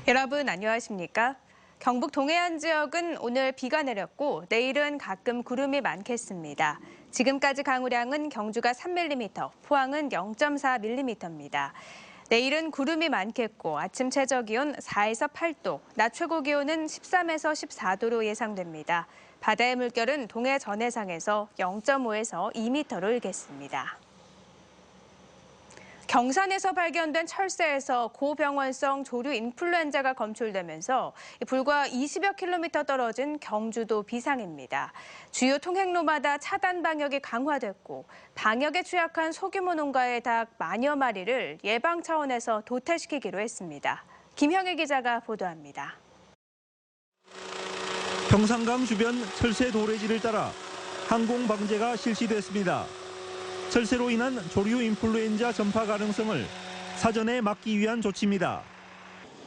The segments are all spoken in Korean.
여러분 안녕하십니까? 경북 동해안 지역은 오늘 비가 내렸고 내일은 가끔 구름이 많겠습니다. 지금까지 강우량은 경주가 3mm, 포항은 0.4mm입니다. 내일은 구름이 많겠고 아침 최저기온 4에서 8도, 낮 최고기온은 13에서 14도로 예상됩니다. 바다의 물결은 동해 전해상에서 0.5에서 2m로 일겠습니다. 경산에서 발견된 철새에서 고병원성 조류 인플루엔자가 검출되면서 불과 20여 킬로미터 떨어진 경주도 비상입니다. 주요 통행로마다 차단 방역이 강화됐고 방역에 취약한 소규모 농가의 닭 만여 마리를 예방 차원에서 도태시키기로 했습니다. 김형일 기자가 보도합니다. 평산강 주변 철새 도래지를 따라 항공 방제가 실시됐습니다. 철새로 인한 조류 인플루엔자 전파 가능성을 사전에 막기 위한 조치입니다.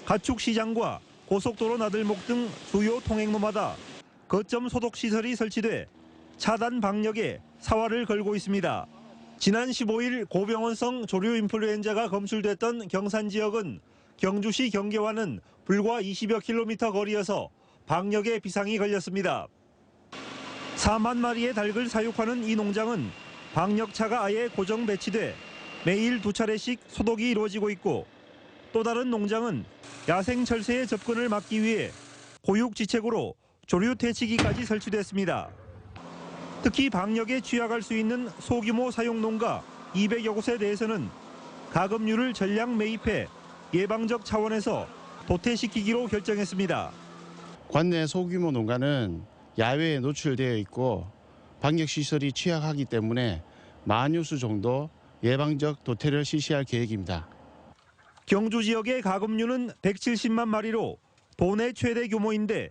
가축 시장과 고속도로 나들목 등 주요 통행로마다 거점 소독 시설이 설치돼 차단 방역에 사활을 걸고 있습니다. 지난 15일 고병원성 조류 인플루엔자가 검출됐던 경산 지역은 경주시 경계와는 불과 20여 킬로미터 거리여서 방역에 비상이 걸렸습니다. 4만 마리의 닭을 사육하는 이 농장은 방역차가 아예 고정 배치돼 매일 2차례씩 소독이 이루어지고 있고 또 다른 농장은 야생 철새의 접근을 막기 위해 고육지책으로 조류 퇴치기까지 설치됐습니다. 특히 방역에 취약할 수 있는 소규모 사육 농가 200여 곳에 대해서는 가금류를 전량 매입해 예방적 차원에서 도태시키기로 결정했습니다. 관내 소규모 농가는 야외에 노출되어 있고 방역시설이 취약하기 때문에 만여수 정도 예방적 도태를 실시할 계획입니다. 경주 지역의 가금류는 170만 마리로 도내 최대 규모인데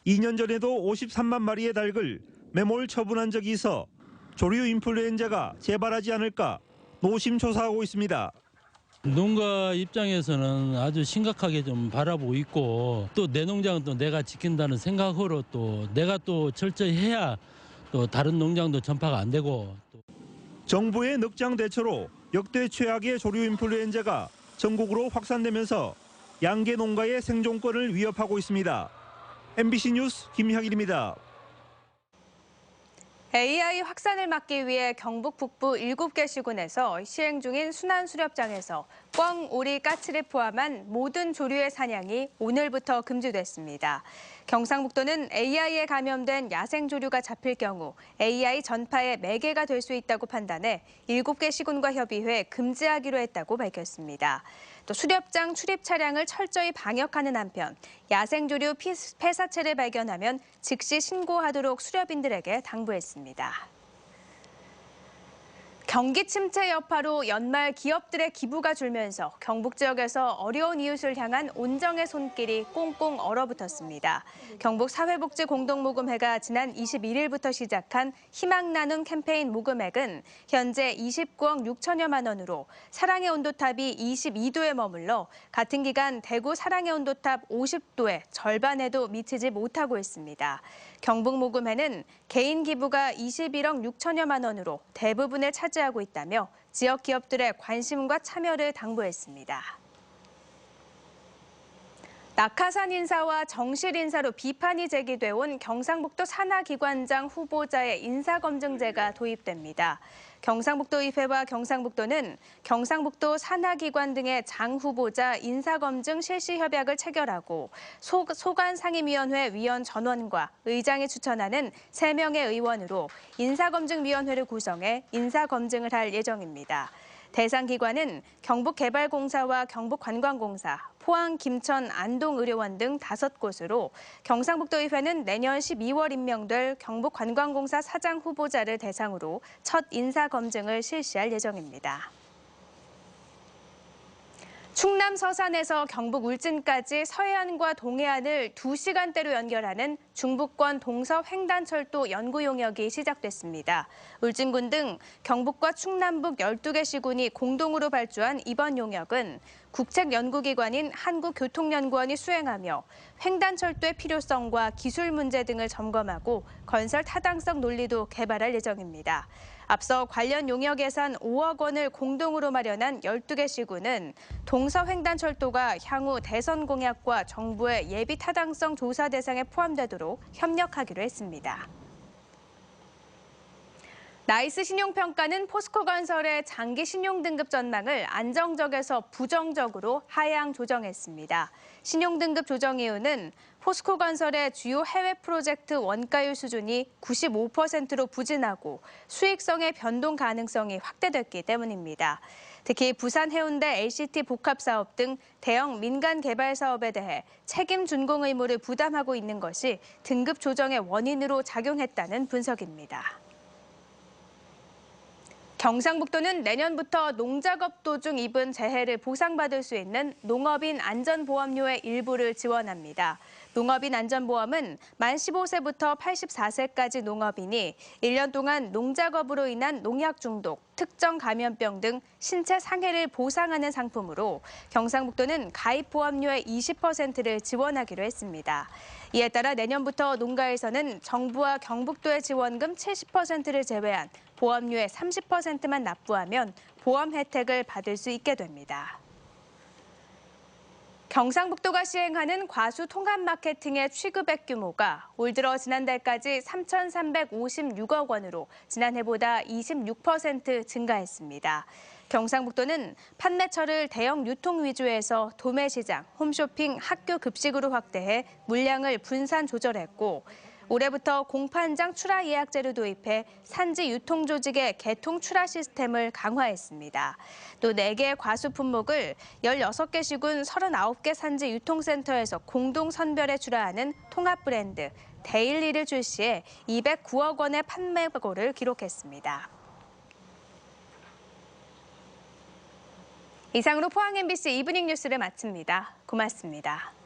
2년 전에도 53만 마리의 닭을 매몰 처분한 적이 있어 조류 인플루엔자가 재발하지 않을까 노심초사하고 있습니다. 농가 입장에서는 아주 심각하게 좀 바라보고 있고 또 내 농장은 또 내가 지킨다는 생각으로 또 내가 또 철저히 해야 또 다른 농장도 전파가 안 되고. 정부의 늑장 대처로 역대 최악의 조류 인플루엔자가 전국으로 확산되면서 양계 농가의 생존권을 위협하고 있습니다. MBC 뉴스 김형일입니다. AI 확산을 막기 위해 경북 북부 7개 시군에서 시행 중인 순환수렵장에서 꿩, 오리, 까치를 포함한 모든 조류의 사냥이 오늘부터 금지됐습니다. 경상북도는 AI에 감염된 야생조류가 잡힐 경우 AI 전파의 매개가 될 수 있다고 판단해 7개 시군과 협의해 금지하기로 했다고 밝혔습니다. 또 수렵장 출입 차량을 철저히 방역하는 한편 야생조류 폐사체를 발견하면 즉시 신고하도록 수렵인들에게 당부했습니다. 경기 침체 여파로 연말 기업들의 기부가 줄면서 경북 지역에서 어려운 이웃을 향한 온정의 손길이 꽁꽁 얼어붙었습니다. 경북 사회복지공동모금회가 지난 21일부터 시작한 희망 나눔 캠페인 모금액은 현재 29억 6천여만 원으로 사랑의 온도탑이 22도에 머물러 같은 기간 대구 사랑의 온도탑 50도의 절반에도 미치지 못하고 있습니다. 경북모금회는 개인 기부가 21억 6천여만 원으로 대부분을 차지하고 있다며 지역 기업들의 관심과 참여를 당부했습니다. 낙하산 인사와 정실 인사로 비판이 제기돼 온 경상북도 산하기관장 후보자의 인사검증제가 도입됩니다. 경상북도의회와 경상북도는 경상북도 산하기관 등의 장 후보자 인사검증 실시 협약을 체결하고 소관상임위원회 위원 전원과 의장이 추천하는 3명의 의원으로 인사검증위원회를 구성해 인사검증을 할 예정입니다. 대상 기관은 경북개발공사와 경북관광공사, 포항, 김천, 안동의료원 등 5곳으로 경상북도의회는 내년 12월 임명될 경북관광공사 사장 후보자를 대상으로 첫 인사검증을 실시할 예정입니다. 충남 서산에서 경북 울진까지 서해안과 동해안을 2시간대로 연결하는 중부권 동서횡단철도 연구 용역이 시작됐습니다. 울진군 등 경북과 충남북 12개 시군이 공동으로 발주한 이번 용역은 국책연구기관인 한국교통연구원이 수행하며 횡단철도의 필요성과 기술 문제 등을 점검하고 건설 타당성 논리도 개발할 예정입니다. 앞서 관련 용역 예산 5억 원을 공동으로 마련한 12개 시군은 동서횡단철도가 향후 대선 공약과 정부의 예비 타당성 조사 대상에 포함되도록 협력하기로 했습니다. 나이스 신용평가는 포스코건설의 장기 신용등급 전망을 안정적에서 부정적으로 하향 조정했습니다. 신용등급 조정 이유는 포스코건설의 주요 해외 프로젝트 원가율 수준이 95%로 부진하고 수익성의 변동 가능성이 확대됐기 때문입니다. 특히 부산 해운대 LCT 복합사업 등 대형 민간 개발 사업에 대해 책임 준공 의무를 부담하고 있는 것이 등급 조정의 원인으로 작용했다는 분석입니다. 경상북도는 내년부터 농작업 도중 입은 재해를 보상받을 수 있는 농업인 안전보험료의 일부를 지원합니다. 농업인 안전보험은 만 15세부터 84세까지 농업인이 1년 동안 농작업으로 인한 농약 중독, 특정 감염병 등 신체 상해를 보상하는 상품으로 경상북도는 가입 보험료의 20%를 지원하기로 했습니다. 이에 따라 내년부터 농가에서는 정부와 경북도의 지원금 70%를 제외한 보험료의 30%만 납부하면 보험 혜택을 받을 수 있게 됩니다. 경상북도가 시행하는 과수 통합 마케팅의 취급액 규모가 올 들어 지난달까지 3,356억 원으로 지난해보다 26% 증가했습니다. 경상북도는 판매처를 대형 유통 위주에서 도매시장, 홈쇼핑, 학교 급식으로 확대해 물량을 분산 조절했고 올해부터 공판장 출하 예약제를 도입해 산지 유통 조직의 개통 출하 시스템을 강화했습니다. 또 4개의 과수 품목을 16개 시군 39개 산지 유통센터에서 공동 선별해 출하하는 통합 브랜드 데일리를 출시해 209억 원의 판매고를 기록했습니다. 이상으로 포항 MBC 이브닝 뉴스를 마칩니다. 고맙습니다.